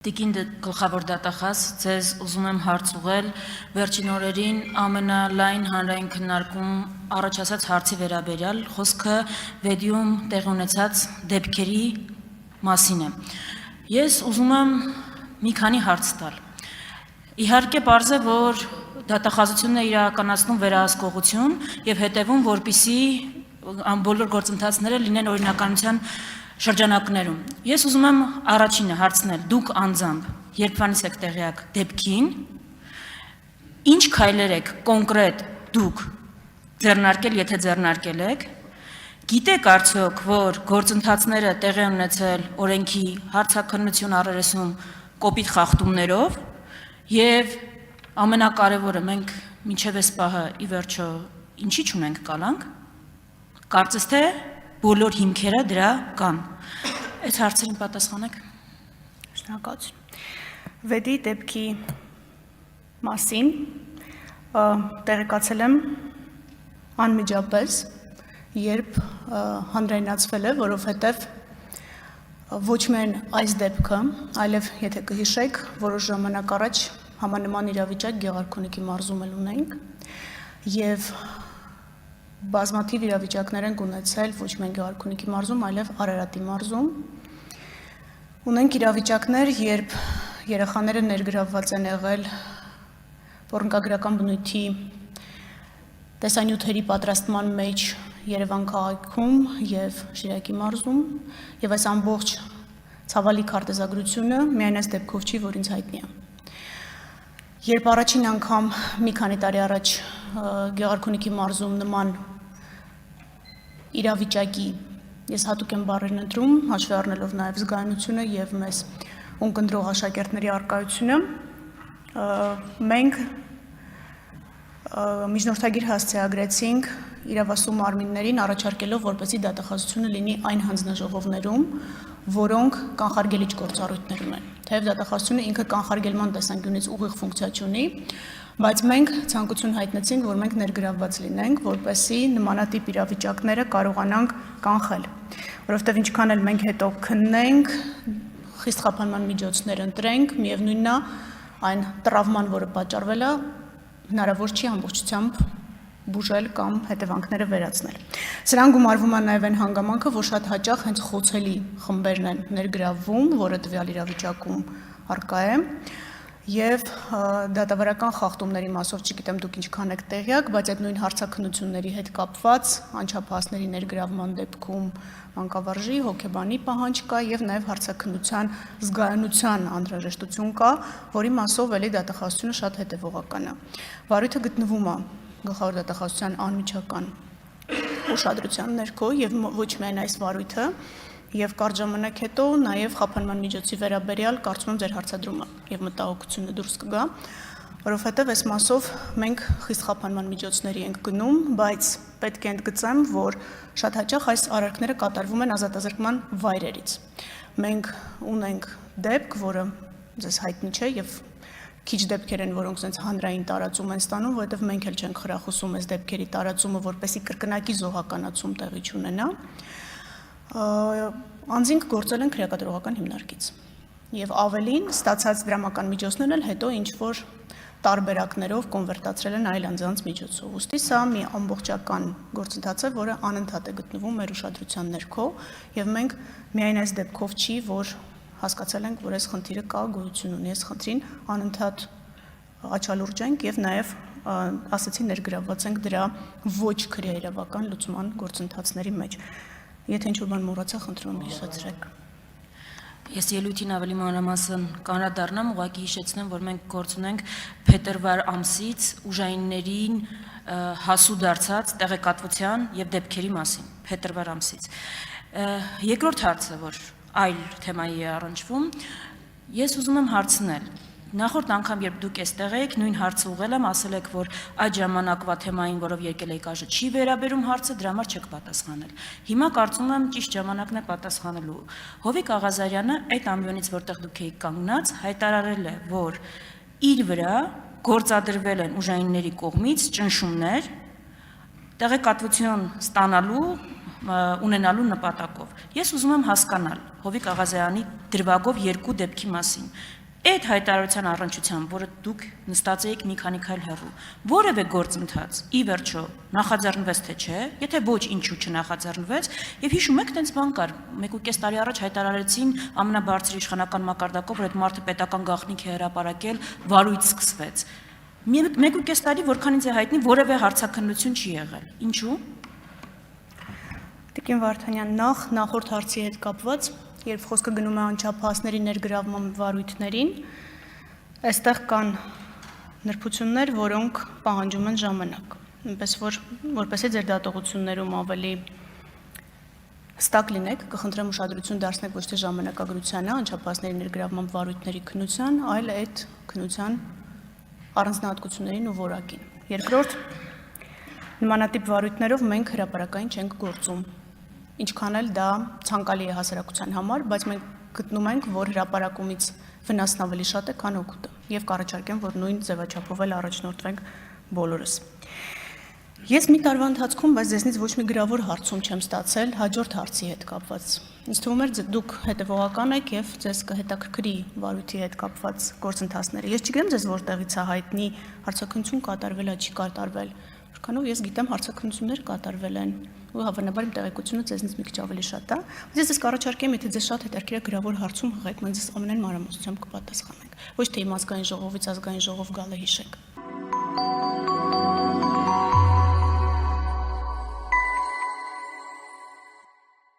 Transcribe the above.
Տիկին գլխավոր դատախազ, ձեզ ուզում եմ հարց ուղղել վերջին օրերին ամենալայն հանրային քննարկում առաջացած հարցի վերաբերյալ, խոսքը վեդիում տեղի ունեցած դեպքերի մասին է։ Ես ուզում եմ մի քանի հարց տալ։ Իհարկե պարզ է, որ դատախազությունն է իրականացնում վերահսկողություն եւ հետեւում, որպիսի բոլոր գործընթացները լինեն օրինականության շրջանակներում։ Ես ուզում եմ առաջինը հարցնել, դուք անձամբ երբվանից եք տեղյակ դեպքին, ինչ քայլեր եք կոնկրետ դուք ձեռնարկել, եթե ձեռնարկել եք, գիտեք արդյոք, որ գործընթացները տեղի են ունեցել օրենքի հարցաքննություն առերեսում կոպիտ խախտումներով եւ ամենակարևորը մենք մինչև այս պահը ի վերջո ինչի՞ չունենք կալանք, կարծես թե բոլոր հիմքերը դրա կան։ Այս հարցերին պատասխանեք։ Շնորհակալություն։ Վեդի դեպքի մասին տեղեկացել եմ անմիջապես, երբ հանրայնացվել է, որովհետև ոչ միայն այս դեպքը, այլև եթե կհիշեք, որոշ ժամանակ առաջ համանման իրավիճակ Գեղարքունիքի մարզում ունենք եւ բազմաթիվ իրավիճակներ են ունեցել ոչ միայն Գեղարքունիքի մարզում, այլև Արարատի մարզում։ Ունենք իրավիճակներ, երբ երեխաները ներգրավված են եղել ոռնկագրական բնույթի տեսանյութերի պատրաստման մեջ Երևան քաղաքում եւ Շիրակի մարզում, եւ այս ամբողջ ցավալի քարտեզագրությունը միայն այս դեպքով չի, որ ինձ հայտնի է։ Երբ առաջին անգամ մի քանի տարի առաջ Գեղարքունիքի մարզում նման իրավիճակի ես հատուկ եմ բառերն ընտրում, հաշվի առնելով նաև զգայունությունը եւ մեզ ունկնդրող աշակերտների առկայությունը, մենք միջնորդագիր հասցեագրեցինք իրավասու մարմիններին առաջարկելով, որպեսզի դատախազությունը լինի այն հանձնաժողովներում, որոնք կանխարգելիչ գործառույթներ ունեն։ Թեև դատախազությունը ինքը կանխարգելման տեսանկյունից ուղիղ ֆունկցիա չունի, բայց մենք ցանկություն հայտնեցինք, որ մենք ներգրավված լինենք, որպեսզի նմանատիպ իրավիճակները կարողանանք կանխել, որովհետև ինչքան էլ մենք հետո քննենք, խիստ խափանման միջոցներ ընտրենք, միևնույնն է այն տրավման, որը պատճառվել է, հնարավոր չի ամբողջությամբ բուժել կամ հետևանքները վերացնել։ Սրան գումարվում է նաև այն հանգամանքը, որ շատ հաճախ հենց խոցելի խմբերն են ներգրավվում, որը տվյալ իրավիճակում առկա է, եւ դատավարական խախտումների մասով չգիտեմ դուք ինչքան եք տեղյակ, բայց այդ նույն հարցաքննությունների հետ կապված անչափահասների ներգրավման դեպքում մանկավարժի, հոգեբանի պահանջ կա եւ նաեւ հարցաքննության զգայունության անհրաժեշտություն կա, որի մասով էլի դատախազությունը շատ հետեւողական է։ Վարույթը գտնվում է գլխավոր դատախազության անմիջական ուշադրության ներքո եւ ոչ միայն այս վարույթը եւ կարճ ժամանակ հետո նաեւ խափանման միջոցի վերաբերյալ կարծում եմ ձեր հարցադրումը եւ մտահոգությունը դուրս կգա, որովհետեւ այս մասով մենք խիստ խափանման միջոցների ենք գնում, բայց պետք է ընդգծեմ, որ շատ հաճախ այս արարքները կատարվում են ազատազրկման վայրերից։ Մենք ունենք դեպք, որը ձեզ հայտնի չէ եւ քիչ դեպքեր են, որոնք sense հանրային տարածում են ստանում, որովհետև մենք էլ չենք խրախուսում այս դեպքերի տարածումը, որպեսզի կրկնակի զոհականացում տեղի չունենա։ Անձինք գործել են քրեակատարողական հիմնարկից։ Եվ ավելին ստացած դրամական միջոցներն էլ հետո ինչ որ տարբերակներով կոնվերտացրել են այլ անձանց միջոցով։ Ուստի սա մի ամբողջական գործընթաց է, որը անընդհատ է գտնվում մեր ուշադրության ներքո, եւ մենք միայն այս դեպքով չի, որ հասկացել ենք, որ այս խնդիրը կա, գոյություն ունի, այս խնդրին անընդհատ աչալուրջ ենք եւ նաեւ ասացի ներգրավված ենք դրա ոչ քրեաիրավական լուծման գործընթացների մեջ։ Եթե ինչ-որ բան մոռացա, խնդրում եմ հիշեցրեք։ Ես ելույթին ավելի մանրամասն կանրադառնամ, ուղղակի հիշեցնեմ, որ մենք գործ ունենք փետրվար ամսից ուժայիններին հասու դարձած տեղեկատվության եւ դեպքերի մասին, փետրվար ամսից։ Երկրորդ հարցը, որ այլ թեմայի է առնչվում, ես ուզում եմ հարցնել, նախորդ անգամ, երբ դուք այստեղ եք, նույն հարցը ուղղել եմ, ասել եք, որ այդ ժամանակվա թեմային, որով եկել եք այժմ, չի վերաբերում հարցը, դրա համար չեք պատասխանել։ Հիմա կարծում եմ ճիշտ ժամանակն է պատասխանելու։ Հովիկ Աղազարյանը այդ ամբիոնից, որտեղ դուք եք կանգնած, հայտարարել է, որ իր վրա գործադրվել են ուժայինների կողմից ճնշումներ, տեղեկատվություն ստանալու ունենալու նպատակով։ Ես ուզում եմ հասկանալ Հովիկ Աղազյանի դրվագով երկու դեպքի մասին։ Այդ հայտարարության առնչությամբ, որը դուք նստած եք մի քանի քայլ հեռու, որևէ գործընթաց ի վերջո նախաձեռնվեց թե չէ, եթե ոչ ինչու չնախաձեռնվեց, եւ հիշում եք, տենց բան կար, 1.5 տարի առաջ հայտարարեցին ամենաբարձր իշխանական մակարդակով, որ այդ մարդը պետական գաղտնիք է հրապարակել, վարույթ սկսվեց։ 1.5 տարի, որքան ինձ է հայտնի, որևէ հարցաքննություն չի եղել։ Ինչու՞։ Տիկին Վարդանյան, նախորդ հարցի հետ կապված, երբ խոսքը գնում է անչափահասների ներգրավման վարույթներին, այստեղ կան նրբություններ, որոնք պահանջում են ժամանակ։ Այնպես որ որպեսզի ձեր դատողություններում ավելի հստակ լինեք, կխնդրեմ ուշադրություն դարձնեք ոչ թե ժամանակագրությանը, անչափահասների ներգրավման վարույթների քննության, այլ այդ քննության առանձնահատկություններին ու որակին։ Երկրորդ, նմանատիպ վարույթներով մենք հրապարակային չենք գործում, ինչքան էլ դա ցանկալի է հասարակության համար, բայց մենք գտնում ենք, որ հրապարակումից վնասն ավելի շատ է, քան օգուտը, եւ կառաջարկեմ, որ նույն ձևաչափով էլ առաջնորդվենք բոլորս։ Ես մի տարվա ընթացքում, բայց ձեզնից ոչ մի գրավոր հարցում չեմ ստացել հաջորդ հարցի հետ կապված։ Ինձ թվում էր դուք հետևողական եք եւ ձեզ կհետաքրքրի վարույթի հետ կապված գործընթացները։ Ես չգիտեմ ձեզ որտեղից է հայտնի հարցաքննություն կատարվել է, չի կատարվել։ Որքանով ես գիտեմ հարցաքննություններ կատարվել են ու հավանաբար իմ տեղեկությունը ձեզնից մի քիչ ավելի շատ է։ Բայց ես կառաջարկեմ, եթե ձեզ շատ հետաքրքիր է գրավոր հարցում հղեք, մենք ձեզ ամենայն մանրամասնությամբ կպատասխանենք։ Ոչ թե իմ ազգային ժողովից ազգային ժողով գալը հիշեք։